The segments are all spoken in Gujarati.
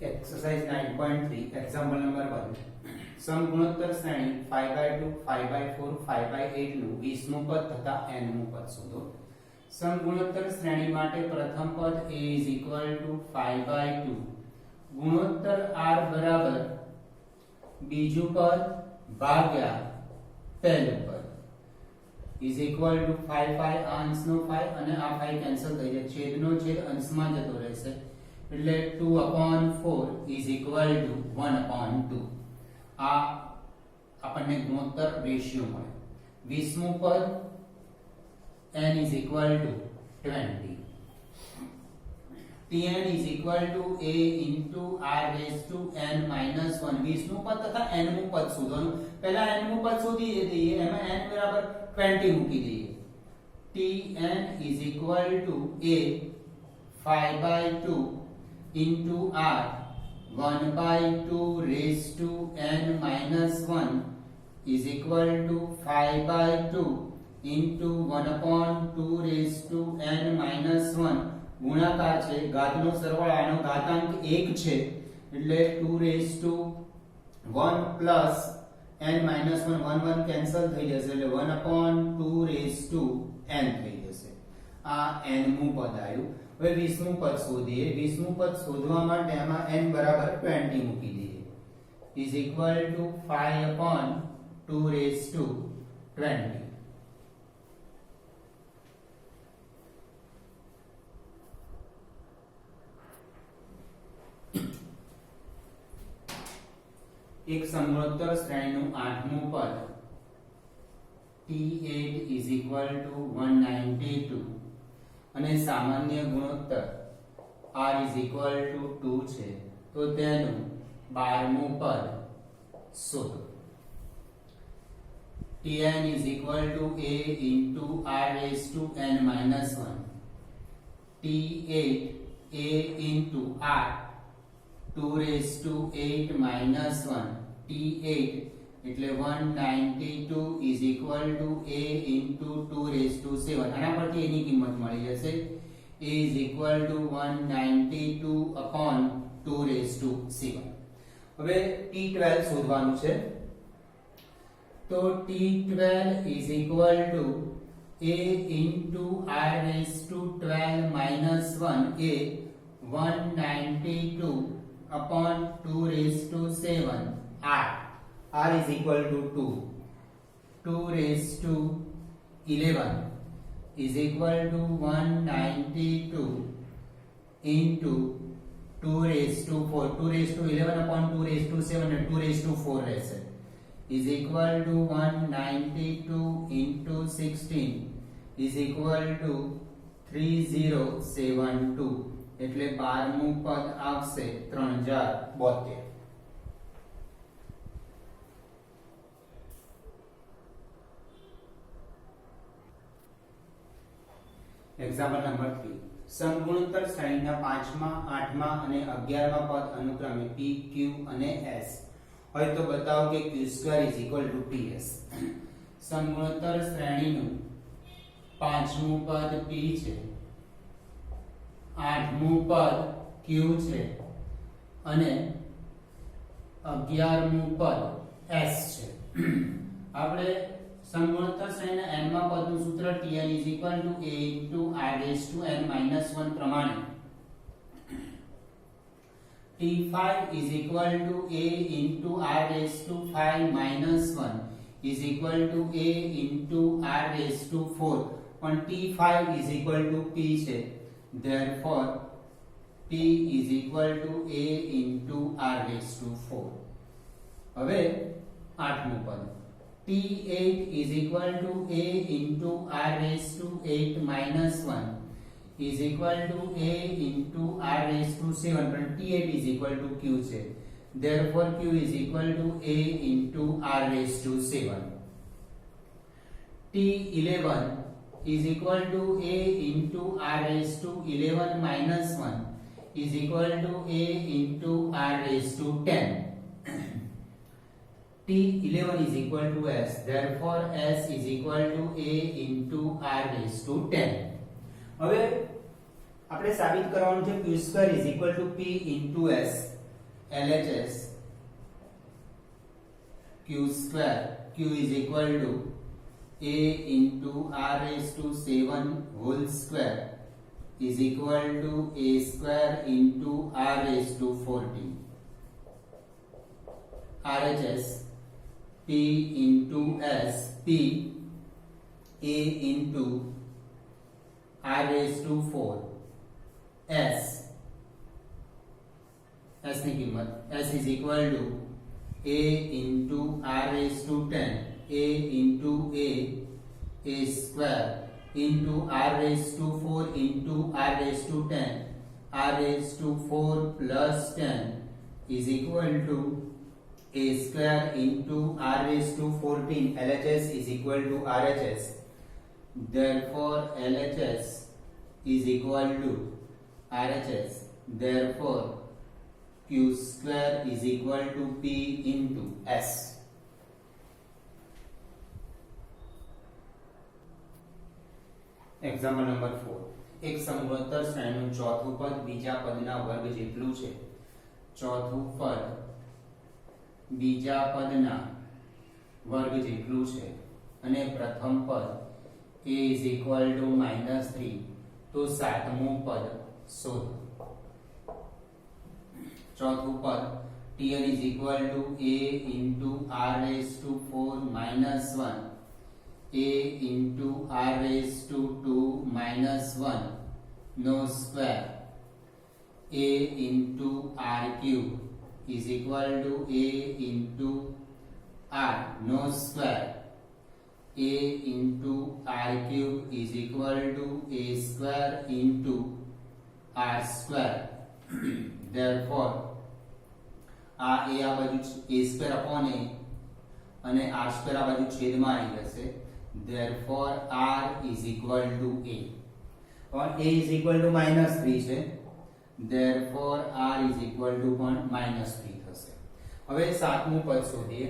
एक्सरसाइज 9.3 एग्जांपल नंबर 1 समगुणोत्तर श्रेणी 5/2 5/4 5/8 નું 20મું પદ તથા nમું પદ શોધો સમગુણોત્તર શ્રેણી માટે પ્રથમ પદ a = 5/2 ગુણોત્તર r બરાબર બીજું પદ ભાગ્યા પહેલું પદ is equal to 5 5 અંશનો 5 અને આ 5 કેન્સલ થઈ જાય છેદનો છેદ અંશમાં જતો રહેશે એટલે 2/4 is equal to 1/2 આ આપણને ગુણોત્તર રેશિયો મળે 20મું પદ n is equal to 20 tn is equal to a into r raised to n minus 1 20મું પદ તથા nમું પદ શોધવાનું પહેલા nમું પદ શોધી દઈએ એમાં n બરાબર 20 મૂકી દઈએ tn is equal to a 5/2 into r 1/2 raised to n minus 1 is equal to 5/2 into 1/2 raised to n minus 1 ગુણાકાર છે ઘાતનો સરવાળાનો ઘાતાંક 1 છે એટલે 2 raised to 1 plus n minus 1 1 1 cancel થઈ જશે એટલે 1/2 raised to n થઈ જશે આ n મું પદ આવ્યું હવે 20મું પદ શોધીએ 20મું પદ શોધવા માટે આમાં n બરાબર 20 મૂકી દઈએ is equal to 5/2 raised to 20 એક સમગુણોત્તર શ્રેણીનું 8મું પદ T8 is equal to 192 અને સામાન્ય ગુણોત્તર R is equal to 2 છે તો તેનું 12મું પદ શોધો Tn is equal to a into r raised to n minus 1 T8 a into r 2 raised to 8 minus 1 T8 એટલે 192 is equal to a into 2 raised to 7 આના પરથી એની કિંમત મળી જશે a is equal to 192 upon 2 raised to 7 હવે T12 શોધવાનું છે તો T12 is equal to a into r raised to 12 minus 1 a 192 upon 2 raised to 7 r is equal to 2 raised to 11 is equal to 192 into 2 raised to 4 2 raised to 11 upon 2 raised to 7 and 2 raised to 4 રહેશે is equal to 192 into 16 is equal to 3072 એટલે 12મું પદ આવશે 3072 એક્ઝામ્પલ નંબર 3 સમગુણોત્તર શ્રેણીના 5મા 8મા અને 11મા પદ અનુક્રમે p q અને s હોય તો બતાવો કે q² = ts સમગુણોત્તર શ્રેણીનું 5મું પદ p છે 8મું પદ q છે અને 11મું પદ s છે આપણે સમગુણોત્તર શ્રેણીના n માં પદનું સૂત્ર Tn = a into r raised to n minus 1 પ્રમાણે T5 is equal to a into r raised to 5 minus 1 is equal to a into r raised to 4 પણ T5 is equal to p છે therefore p is equal to a into r raised to 4 હવે 8મું પદ T8 is equal to a into r raised to 8 minus 1 is equal to a into r raised to 7 but T8 is equal to q છે therefore q is equal to a into r raised to 7 T11 is equal to a into r raised to 11 minus 1 is equal to a into r raised to 10 T11 is equal to s therefore s is equal to a into r raised to 10 હવે આપણે સાબિત કરવાનું છે q² p into s LHS q square, q is equal to a into r raised to 7 whole square is equal to a square into r raised to 14. RHS p into s, p a into r raised to 4 s, s ની કિંમત s is equal to a into r raised to 10, a into a square into r raised to 4 into r raised to 10, r raised to 4 plus 10 is equal to a square into r raised to 14. LHS is equal to RHS. Therefore, LHS is equal to RHS. Therefore, q square is equal to p into s. Example number 4. એક સમગ્રોત્તર શ્રેણીનું ચોથું પદ બીજા પદના વર્ગ જેટલું છે. ચોથું પદ બીજા પદના વર્ગ જેટલું છે અને પ્રથમ પદ a is equal to -3, તો સાતમું પદ શોધો. चौथु पद Tn is equal to a into r raised to 4 minus 1, a into r raised to 2 minus 1 no square, a into r cube is equal to a into r no square, a into r cube is equal to a square into r square. Therefore, a बाजू a square upon a અને r square આ બાજુ છેદમાં આવી જશે. Therefore, r is equal to a. और a is equal to -3 છે. Therefore, r is equal to -3 થશે. હવે સાતમું પદ શોધીએ.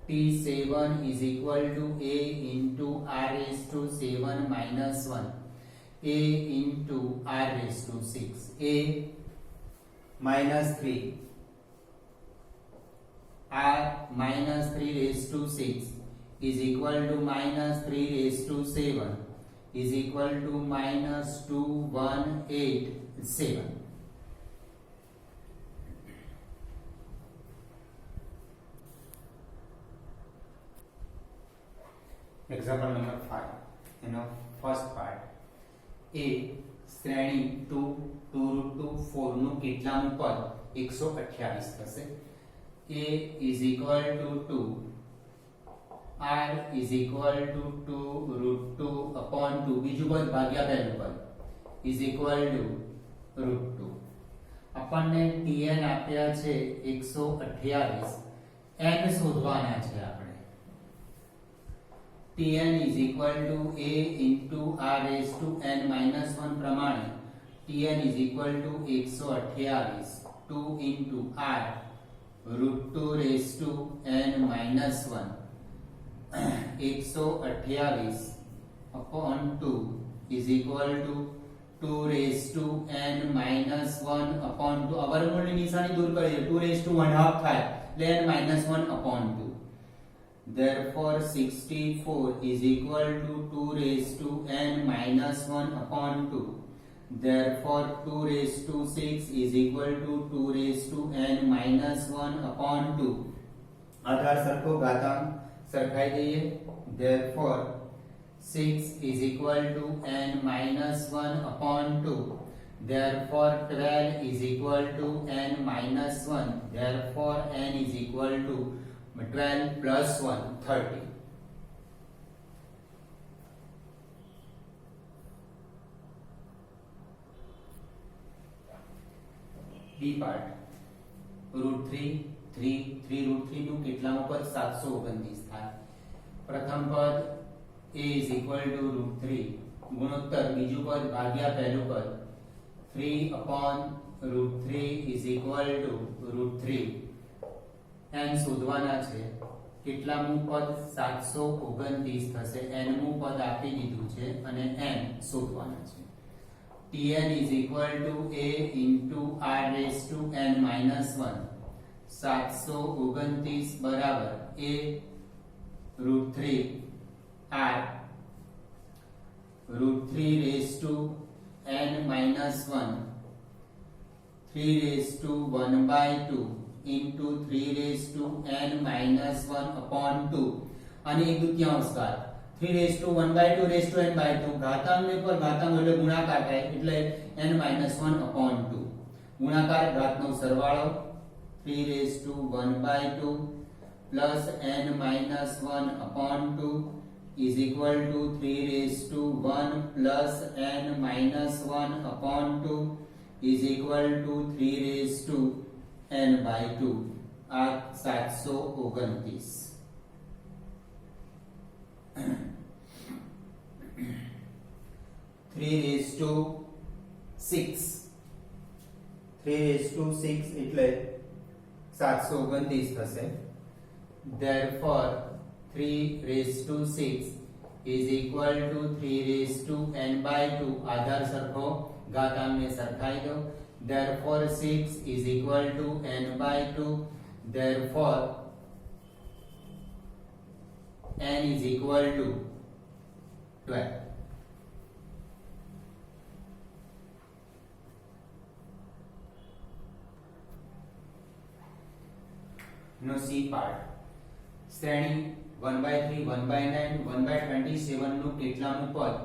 T7 is equal to a into r raised to 7 minus 1, a into r raised to 6, a -3 r -3 raised to 6 is equal to -3 raised to 7 is equal to -2187. Example number 5. In the first part, a શ્રેણી 2 2√4 નું કેટલામું પદ 128 થશે. a is equal to 2, r is equal to 2√2 upon 2, બીજું પદ ભાગ્યા પહેલું પદ is equal to √2. આપણને tn આપ્યા છે 128, n શોધવાના છે આપણે. Tn is equal to a into r raised to n minus 1 પ્રમાણે Tn is equal to 128 2 into r √2 raised to n minus 1 128 upon 2 is equal to 2 raised to n minus 1 upon 2. આ વર્ગમૂળની નિશાની દૂર કરીએ. 2 raised to 1/2 થાય એટલે n minus 1 upon 2. Therefore, 64 is equal to 2 raised to n minus 1 upon 2. Therefore, 2 raised to 6 is equal to 2 raised to n minus 1 upon 2. आधार सरखो घातांक सरखाई दઈએ. Therefore, 6 is equal to n minus 1 upon 2. Therefore, 12 is equal to n minus 1. Therefore, n is equal to 12 plus 1, 30. B part. √3 3√3 નું કેટલામું પદ 729 થાય. પ્રથમ પદ a is equal to √3 ગુણોત્તર બીજું પદ ભાગ્યા પહેલું પદ 3 upon √3 is equal to √3. n શોધવાના છે. કેટલામું પદ 729 થશે. n મું પદ આપી દીધું છે અને n શોધવાના છે. Tn is equal to a into r raised to n minus 1. 729 બરાબર a √3 r √3 raised to n minus 1 3 raised to 1 by 2 into 3 raised to n minus 1 upon 2 અને એક દુત્યાંશ ઘાત 3 raised to 1 by 2 raised to n by 2 ઘાતાંક ને પર ઘાતાંક એટલે ગુણાકાર થાય એટલે n minus 1 upon 2 ગુણાકાર ઘાતનો સરવાળો 3 raised to 1 by 2 plus n minus 1 upon 2 is equal to 3 raised to 1 plus n minus 1 upon 2 is equal to 3 raised to n by 2 આ 729 3 raised to 6 3 raised to 6 એટલે 729 થશે therefore 3 raised to 6 is equal to 3 raised to n by 2 આધાર સરખો ઘાતાંક ને સરખાઈ દો therefore 6 is equal to n by 2 therefore n is equal to 12 નો C પાર્ટ શ્રેણી 1/3 1/9 1/27 નું કેટલામું પદ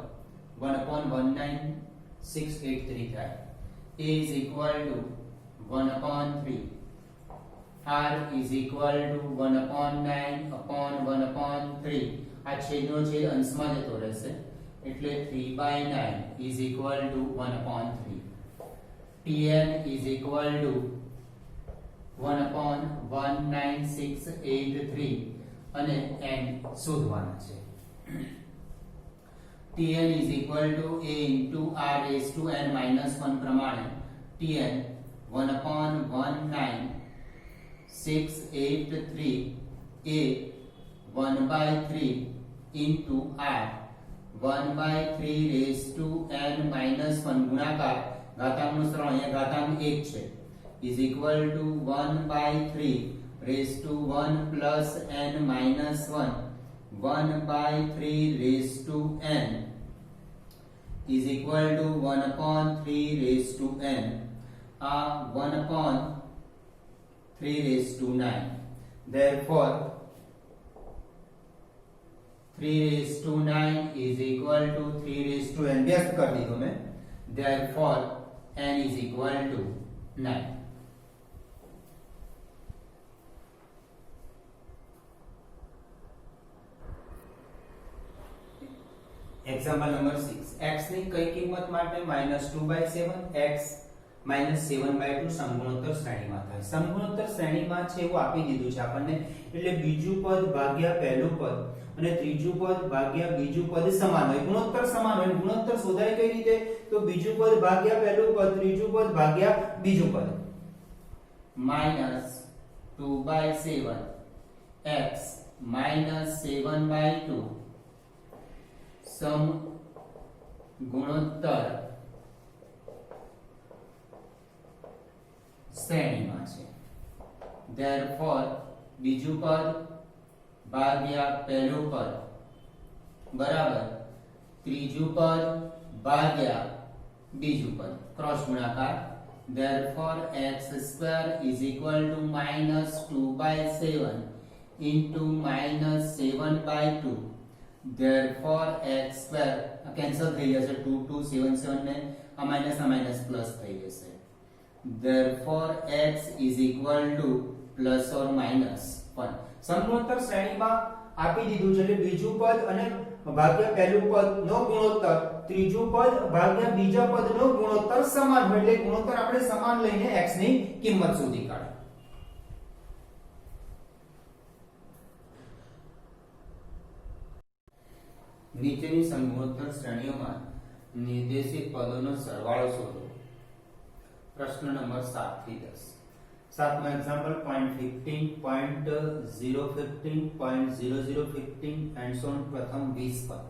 1/19683 થાય a is equal to 1/3 r is equal to 1/9/1/3 આ છેદનો છેદ અંશમાં જતો રહેશે એટલે 3/9 is equal to 1/3 tn is equal to 1/19683 અને n શોધવાના છે tn is equal to a into r raised to n minus 1 પ્રમાણે tn 1/19683 a 1/3 into r 1/3 raised to n minus 1 ગુણાકાર ઘાતાંકનો સરવાળો અહીંયા ઘાતાંક 1 છે is equal to 1/3 raised to 1 plus n minus 1 1/3 raised to n is equal to 1/3 raised to n 1/3 raised to 9 therefore 3 raised to 9 is equal to 3 raised to n व्यस्त कर दी मैं therefore n is equal to 9 example number 6 x ની કઈ કિંમત માટે -2/7 x -7/2 સમગુણોત્તર શ્રેણીમાં થાય સમગુણોત્તર શ્રેણીમાં છે એવું આપી દીધું છે આપણને એટલે બીજું પદ ભાગ્યા પહેલું પદ અને ત્રીજું પદ ભાગ્યા બીજું પદ સમાન હોય ગુણોત્તર સમાન હોય ગુણોત્તર શોધાય કઈ રીતે તો બીજું પદ ભાગ્યા પહેલું પદ ત્રીજું પદ ભાગ્યા બીજું પદ -2/7 x -7/2 सम गुणोत्तर श्रेणीमां छे therefore बीजू पद भाग्या पहलू पद बराबर त्रीजू पद भाग्या बीजू पद क्रॉस गुणाकार therefore x² is equal to -2/7 into -7/2 therefore x² cancel થઈ જશે 2 2 7 7 ને આ માઈનસ પ્લસ થઈ જશે therefore x is equal to plus or minus 1 સમગુણોત્તર શ્રેણીમાં આપી દીધું છે એટલે બીજું પદ અને ભાગ્યા પહેલું પદ નો ગુણોત્તર ત્રીજું પદ ભાગ્યા બીજા પદનો ગુણોત્તર સમાન હોય એટલે ગુણોત્તર આપણે સમાન લઈને x ની કિંમત શોધી કાઢો નીચેની સમગુણોત્તર શ્રેણીઓમાં નિર્દેશિત પદોનો સરવાળો શોધો પ્રશ્ન નંબર 7 થી 10 સાતમા એક્ઝામ્પલ 0.15 0.0015 એન્ડ સો ઓન પ્રથમ 20 પદ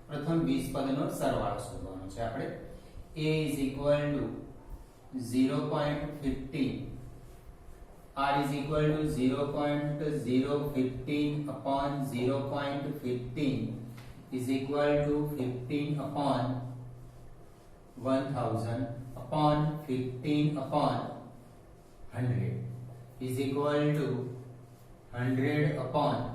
પ્રથમ 20 પદનો સરવાળો શોધવાનો છે આપણે a is equal to 0.15 r is equal to 0.015 upon 0.15 is equal to 15 upon 1000 upon 15 upon 100 is equal to 100 upon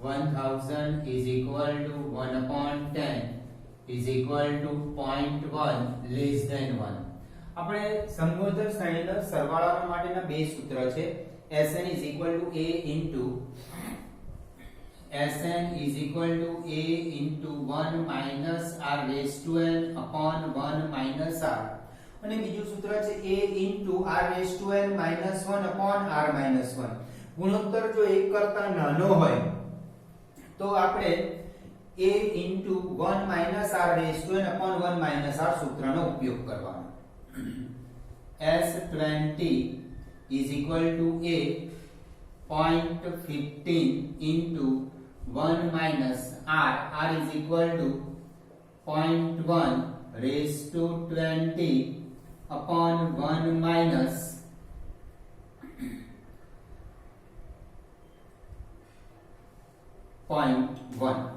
1000 is equal to 1 upon 10 is equal to 0.1 less than 1. આપણે સમગોત્તર શ્રેણીના સરવાળાના માટેના બે સૂત્ર છે. Sn is equal to a into a into 1 minus r raised to n upon 1 minus r. અને બીજું સૂત્ર છે a into r raised to n minus 1 upon r minus 1. ગુણોત્તર જો 1 કરતા નાનો હોય તો આપણે a into 1 minus r raised to n upon 1 minus r સૂત્રનો ઉપયોગ કરવાનો. S20 is equal to a 0.15 into 1 minus r. R is equal to 0.1 raised to 20 upon 1 minus 0.1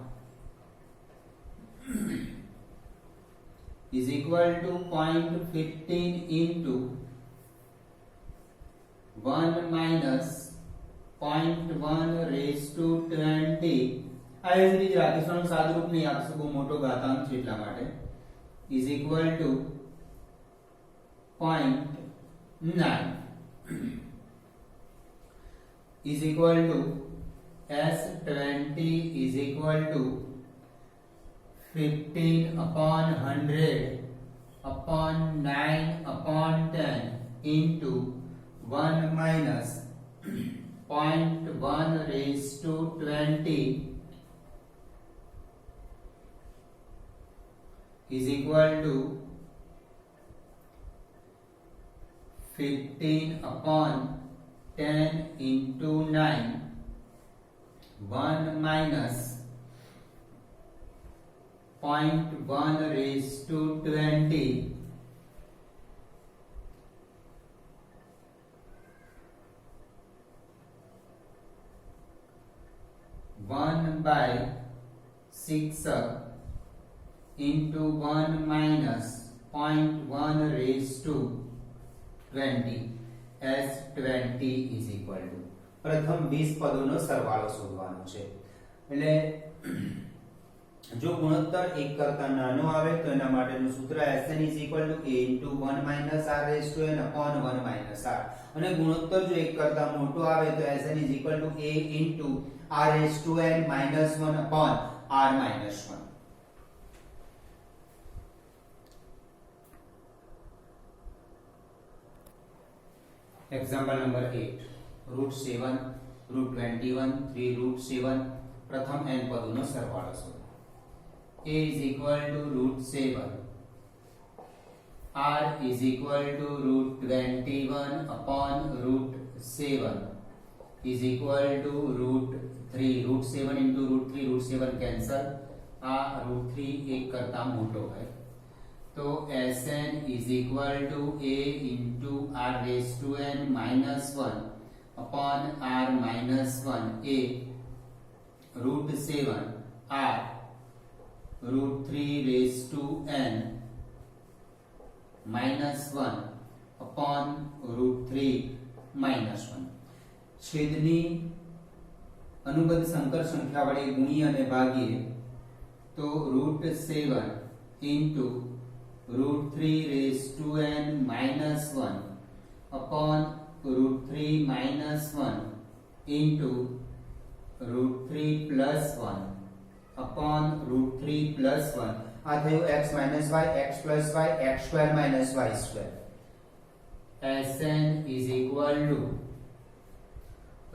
is equal to 0.15 into 1 minus 0.1 raised to 20. આ જ રીતે રાખીશું, સાદુરૂપ નહીં આપશું, બહુ મોટો ઘાતાંક છે એટલા માટે. is equal to 0.9 is equal to S20 is equal to 15 upon 100 upon 9 upon 10 into 1 minus 0.1 raised to 20 is equal to 15 upon 10 into 9 1 minus 0.1 raised to 20 1 by 6 into 1 minus 0.1 raised to 20 as 20 is equal to. પ્રથમ 20 પદોનો સરવાળો શોધવાનો છે. એટલે જો ગુણોત્તર 1 કરતા નાનો આવે તો એના માટેનું સૂત્ર Sn is equal to a into 1 minus r raised to n upon 1 minus r. અને ગુણોત્તર જો 1 કરતા મોટો આવે તો Sn is equal to a into r raised to n minus 1 upon r minus 1. Example number 8. Root 7, root 21, 3 root 7. પ્રથમ n પદોનો સરવાળો શોધો. a is equal to root 7. r is equal to root 21 upon root 7 is equal to root 3. root 7 into root 3, root 7 cancel. આ root 3 એક કરતા મોટો હોય તો Sn is equal to a into r raised to n minus 1 upon r minus 1 a root 7 r root 3 raised to n minus 1 upon root 3 minus 1. છેદની अनुबद्ध संकर संख्या वडे गुणी અને ભાગીએ તો root 7 into root 3 raised to n minus 1 upon root 3 minus 1 into root 3 plus 1 upon root 3 plus 1. આ થયું x minus y, x plus y, x square minus y square. Sn is equal to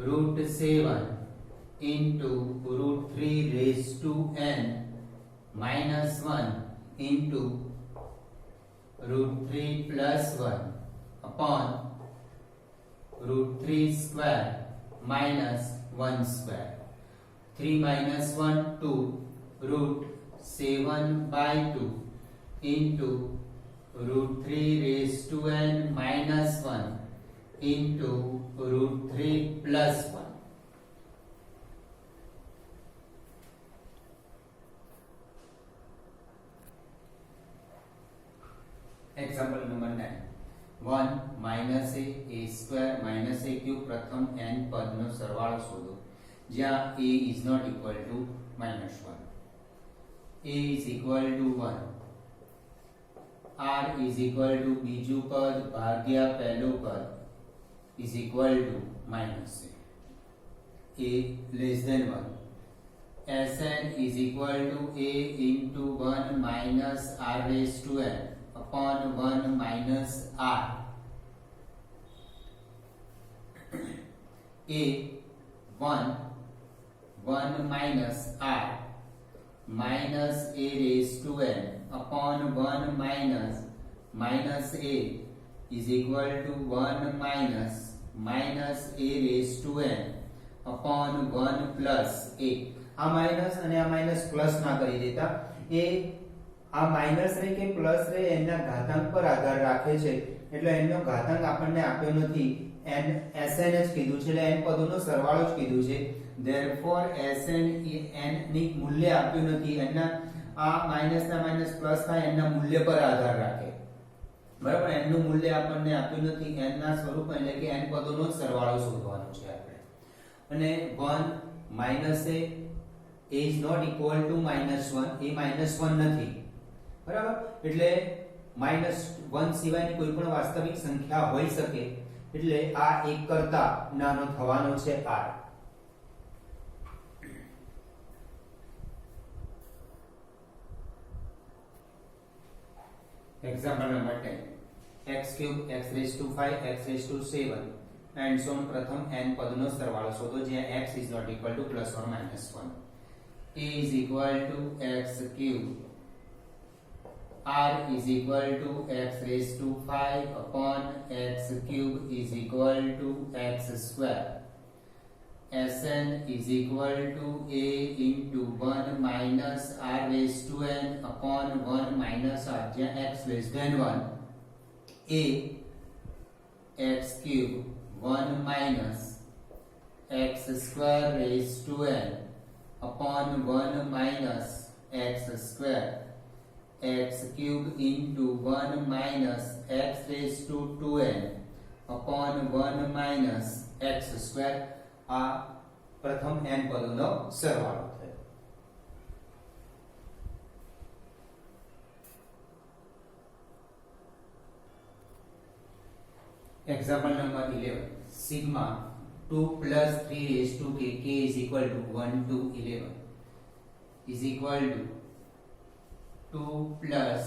root 7 into root 3 raised to n minus 1 into root 3 plus 1 upon root 3 square minus 1 square. 3 minus 1 2 root 7 by 2 into root 3 raised to n minus 1 into root 3 plus 1. Example number 9. 1 minus a square minus a cube પ્રથમ n પદનો સરવાળો શોધો જ્યાં a is not equal to minus 1. a is equal to 1. r is equal to બીજું પદ ભાગ્યા પહેલું પદ is equal to minus a less than 1. Sn is equal to a into 1 minus r raised to n upon 1 minus r. A 1 minus r minus a raised to n upon 1 minus a is equal to 1 minus a raised to n upon 1 plus a. આ માઈનસ અને આ માઈનસ પ્લસ ના કરી દેતા, એ આ માઈનસ રે કે પ્લસ રે એના ઘાતાંક પર આધાર રાખે છે, એટલે એનો ઘાતાંક આપણને આપ્યો નથી, n sn જ કીધું છે, એટલે n પદોનો સરવાળો જ કીધું છે. therefore sn n ની મૂલ્ય આપ્યું નથી, એના આ માઈનસ ના માઈનસ પ્લસ થાય એના મૂલ્ય પર આધાર રાખે, બરાબર. n નું મૂલ્ય આપણને આપ્યું નથી, n ના સ્વરૂપ એટલે કે n પદોનો જ સરવાળો શોધવાનો છે આપણે. અને 1 minus a is not equal to -1, એ -1 નથી, બરાબર. એટલે -1 સિવાયની કોઈ પણ વાસ્તવિક સંખ્યા હોઈ શકે, એટલે આ 1 કરતા નાનો થવાનો છે r. Example number 10. x³ x raised to 5 x raised to 7 and so on પ્રથમ n પદનો સરવાળો શોધો જ્યાં x is not equal to plus or minus 1. a is equal to x³ r is equal to x raised to 5 upon x³ is equal to x square. Sn is equal to a into 1 minus r raised to n upon 1 minus r જ્યાં x less than 1. a x³ 1 minus x square raised to n upon 1 minus x square. x³ into 1 minus x raised to 2n upon 1 minus x square. આ પ્રથમ n પદોનો સરવાળો થયો. Example number 11. Sigma 2 plus 3 raised to k, k is equal to 1 to 11 is equal to 2 plus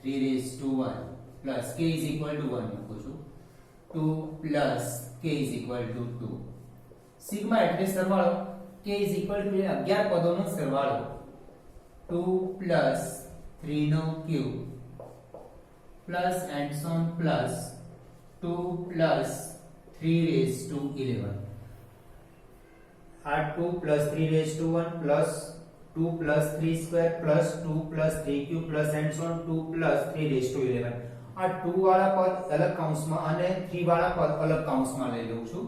3 raised to 1 plus k is equal to 1 મૂકું છું, 2 plus k is equal to 2. Sigma એટલે સરવાળો, k is equal to 11 પદોનો સરવાળો, 2 plus 3 નો cube plus and so on plus 2 plus 3 raised to 11. આ 2 plus 3 raised to 1 plus 2 plus 3 square plus 2 plus 3 cube plus and so on 2 plus 3 raised to 11. આ 2 વાળા પદ અલગ કૌંસમાં અને 3 વાળા પદ અલગ કૌંસમાં લઈ લઉં છું.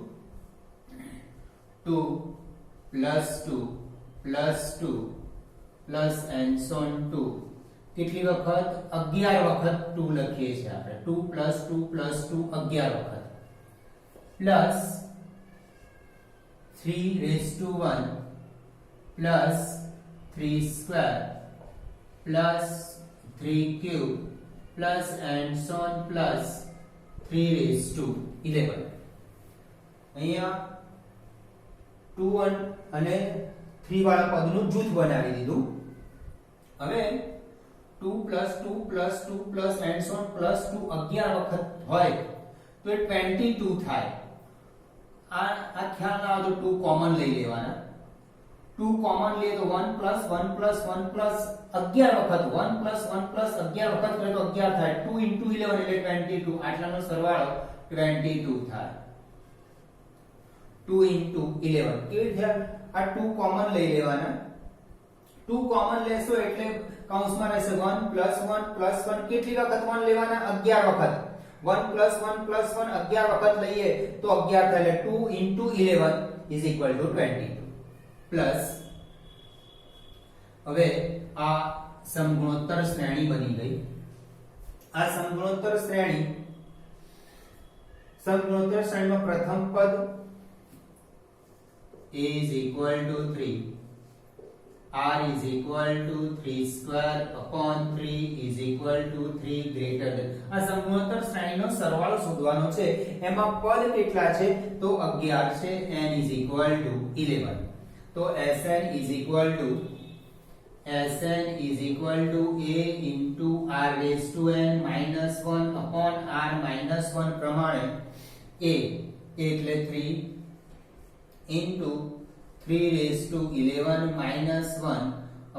2 plus 2 plus 2 plus and so on 2. કેટલી વખત 11 વખત 2 લખીએ છીએ આપણે. 2 plus 2 plus 2 11 વખત plus 3 raised to 1 plus 3 square plus 3 cube plus and so on plus 3 raised to 11. અહીંયા 2 અને 3 વાળા પદનું જૂથ બનાવી દીધું. હવે 2 plus 2 plus 2 plus and so on plus 2 11 વખત હોય તો એ 22 થાય. આ ખ્યાલ ના આવે તો 2 કોમન લઈ લેવાના. 2 કોમન લઈએ તો 1 plus 1 plus 1 plus 11 વખત 1 plus 1 plus 11 વખત કરે તો 11 થાય. 2 into 11 એટલે 22. આટલાનો સરવાળો 22 થાય. 2 into 11 કેવી રીતે? આ 2 કોમન લઈ લેવાના. 2 કોમન લેશો એટલે કૌંસમાં રહેશે 1 plus 1 plus 1. કેટલી વખત 1 લેવાના? 11 વખત. 1 + 1 + 1 11 વખત લઈએ તો 11 થાય એટલે 2 * 11 = 22 પ્લસ હવે આ સમગુણોત્તર શ્રેણી બની ગઈ. આ સમગુણોત્તર શ્રેણીમાં પ્રથમ પદ a = 3, r = 3/3 = 3 greater than. આ સમગુણોત્તર શ્રેણીનો સરવાળો શોધવાનો છે. એમાં પદ કેટલા છે તો 11 છે. n = 11. તો Sn = a × r-n - 1/r-1 પ્રમાણે a એટલે 3 into 3^11 - 1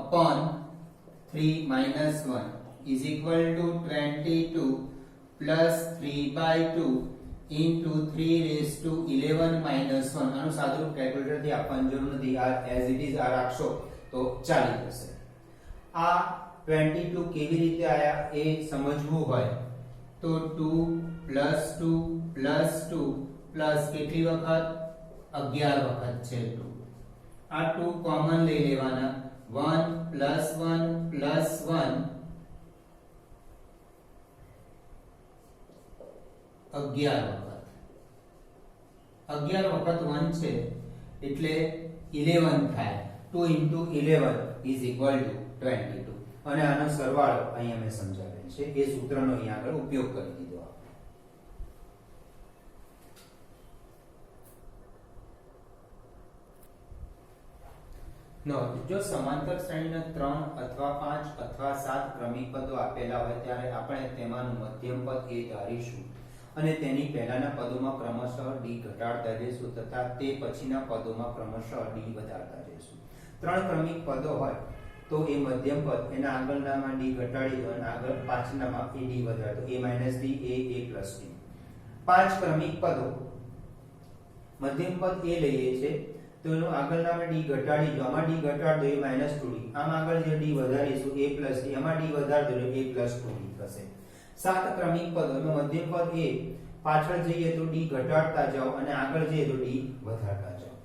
upon 3 - 1 is equal to 22 plus 3/2 into 3^11 - 1. આનું સાદુરૂપ કેલ્ક્યુલેટર થી આપવાની જરૂર નથી. આ as it is આ રાખશો તો ચાલી જશે. આ 22 કેવી રીતે આયા એ સમજવું હોય તો 2 plus 2 plus 2 plus કેટલી વખત 11 વખત છે 2. આ 2 કોમન લઈ લેવાના. 1 plus 1 plus 1 11 વખત. 11 વખત 1 છે એટલે 11 થાય. 2 * 11 = 22. અને આનો સરવાળો અહીંયા મેં સમજાવેલ છે. એ સૂત્રનો અહીંયા આગળ ઉપયોગ કરી દીધો. જો સમાંતર શ્રેણીના 3 અથવા 5 અથવા 7 ક્રમિક પદો આપેલા હોય ત્યારે આપણે તેમાંનું મધ્યમ પદ a ધારીશું અને તેની પહેલાના પદોમાં ક્રમશઃ d ઘટાડતા જઈશું તથા તે પછીના પદોમાં ક્રમશઃ d વધારતા જઈશું. 3 ક્રમિક પદો હોય તો એ મધ્યમ પદ એના આગળનામાં d ઘટાડી દો અને આગળ પાછળનામાં d વધારી દો. a - d a plus d. 5 ક્રમિક પદો મધ્યમ પદ a લઈએ છે તો એનો આગળનામાં d ઘટાડી દો. આમાં d ઘટાડ દો એ -2d. આમ આગળ જે d વધારીશું a plus d. આમાં d વધાર દો એટલે a plus 2d થશે. 7 ક્રમિક પદો એમાં મધ્યમ પદ a પાછળ જઈએ તો d ઘટાડતા જાઓ અને આગળ જઈએ તો d વધારતા જાઓ.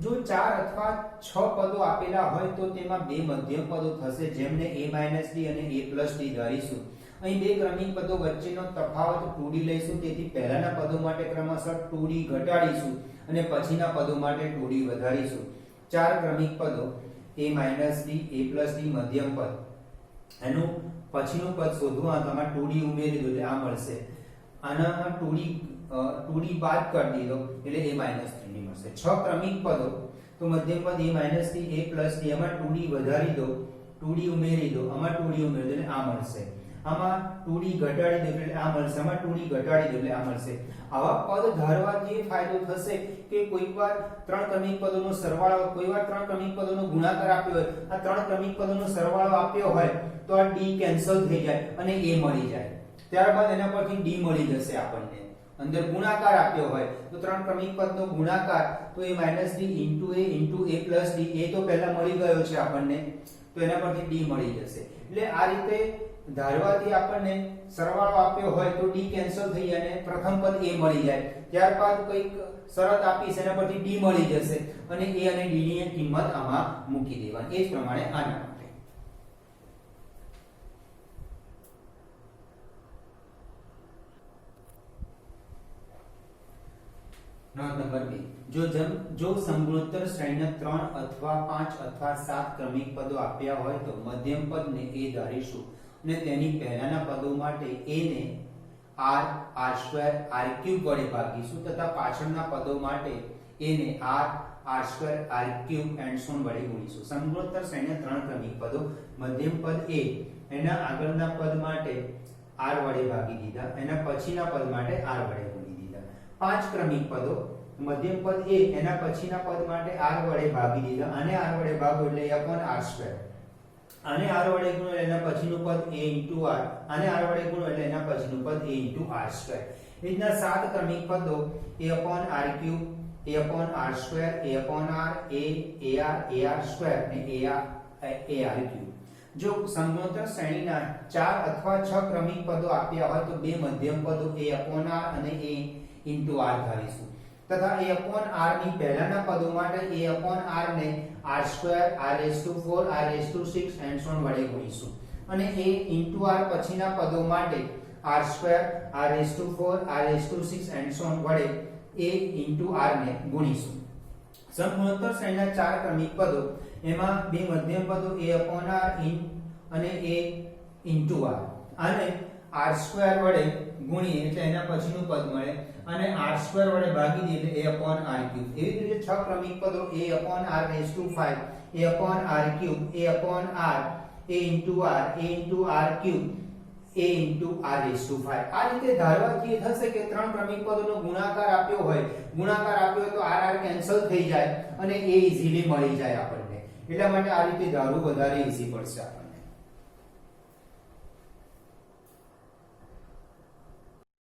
જો 4 અથવા 6 પદો આપેલા હોય તો તેમાં બે મધ્યમ પદો થશે જેમને a - d અને a plus d ધારીશું. અહીં બે ક્રમિક પદો વચ્ચેનો તફાવત 2d લઈશું. તેથી પહેલાના પદો માટે ક્રમશઃ 2d ઘટાડીશું અને પછીના પદો માટે 2d વધારીશું. 4 ક્રમિક પદો a - d a plus d મધ્યમ પદ એનું પછીનું પદ શોધવા તો આમાં 2d ઉમેરી દો એટલે આ મળશે. આનામાં 2d બાદ કરી દીધો એટલે a - 3d મળશે. 6 ક્રમિક પદો તો મધ્યમ પદ a - d a plus d આમાં 2d વધારી દો 2d ઉમેરી દો આમાં 2d ઉમેરી દો એટલે આ મળશે. આમાં 2d ઘટાડી દો એટલે આ મળશે. આમાં 2d ઘટાડી દો એટલે આ મળશે. આવા પદ ધારવાથી એ ફાયદો થશે કે કોઈકવાર 3 ક્રમિક પદોનો સરવાળો કોઈવાર 3 ક્રમિક પદોનો ગુણાકાર આપ્યો હોય. આ 3 ક્રમિક પદોનો સરવાળો આપ્યો હોય તો આ d કેન્સલ થઈ જાય અને a મળી જાય. ત્યારબાદ એના પરથી d મળી જશે આપણને. અંદર ગુણાકાર આપ્યો હોય તો 3 ક્રમિક પદનો ગુણાકાર તો a - d * a plus d એ તો પહેલા મળી ગયો છે આપણને તો એના પરથી d મળી જશે. એટલે આ રીતે ધારવાથી આપણને સરવાળો આપ્યો હોય તો d કેન્સલ થઈ જાય અને પ્રથમ પદ a મળી જાય. ત્યારબાદ કઈક શરત આપીશ એના પરથી d મળી જશે અને a અને d ની કિંમત આમાં મૂકી દેવાની. એ જ પ્રમાણે આના માટે નોંધ નંબર 2 જો સમગુણોત્તર શ્રેણીના 3 અથવા 5 અથવા 7 ક્રમિક પદો આપ્યા હોય તો મધ્યમ પદને a ધારીશું અને તેની પહેલાના પદો માટે a ને r r2 r3 વડે ભાગીશું તથા પાછળના પદો માટે a ને r r2 r3 and so on વડે ગુણીશું. સમગુણોત્તર શ્રેણીના 3 ક્રમિક પદો મધ્યમ પદ a એના આગળના પદ માટે r વડે ભાગી દીધા એના પછીના પદ માટે r વડે ગુણી દીધા. 5 ક્રમિક પદો મધ્યમ પદ a એના પછીના પદ માટે r વડે ભાગી દીધા. આને r વડે ભાગો એટલે a/r2. આને r વડે ગુણો એટલે એના પછીનું પદ a * r. આને r વડે ગુણો એટલે એના પછીનું પદ a * r2. રીતના 7 ક્રમિક પદો a/r3 a/r2 a/r ar2 અને ar3. જો સમાંતર શ્રેણીના 4 અથવા 6 ક્રમિક પદો આપ્યા હોય તો બે મધ્યમ પદો a/r અને a/r ધારીશું તથા a/r ની પહેલાના પદો માટે a/r ને r2 r4 r6 and so on વડે ગુણીશું અને a/r પછીના પદો માટે r2 r4 r6 and so on વડે a/r ને ગુણીશું સમાંતર શ્રેણીના 4 ક્રમિક પદો એમાં બે મધ્યમ પદો a/r અને a/r અને r2 વડે ગુણીએ એટલે એના પછીનું પદ મળે અને r2 વડે ભાગી દઈએ એટલે a/r3 એવી જ રીતે 6 ક્રમિક પદો a/r5 a/r3 a/r a/r3 a/r5 આ રીતે ધારવાથી થશે કે ત્રણ ક્રમિક પદોનો ગુણાકાર આપ્યો હોય તો r કેન્સલ થઈ જાય અને a ઈઝીલી મળી જાય આપણને એટલા માટે આ રીતે ધારવું વધારે ઈઝી પડશે.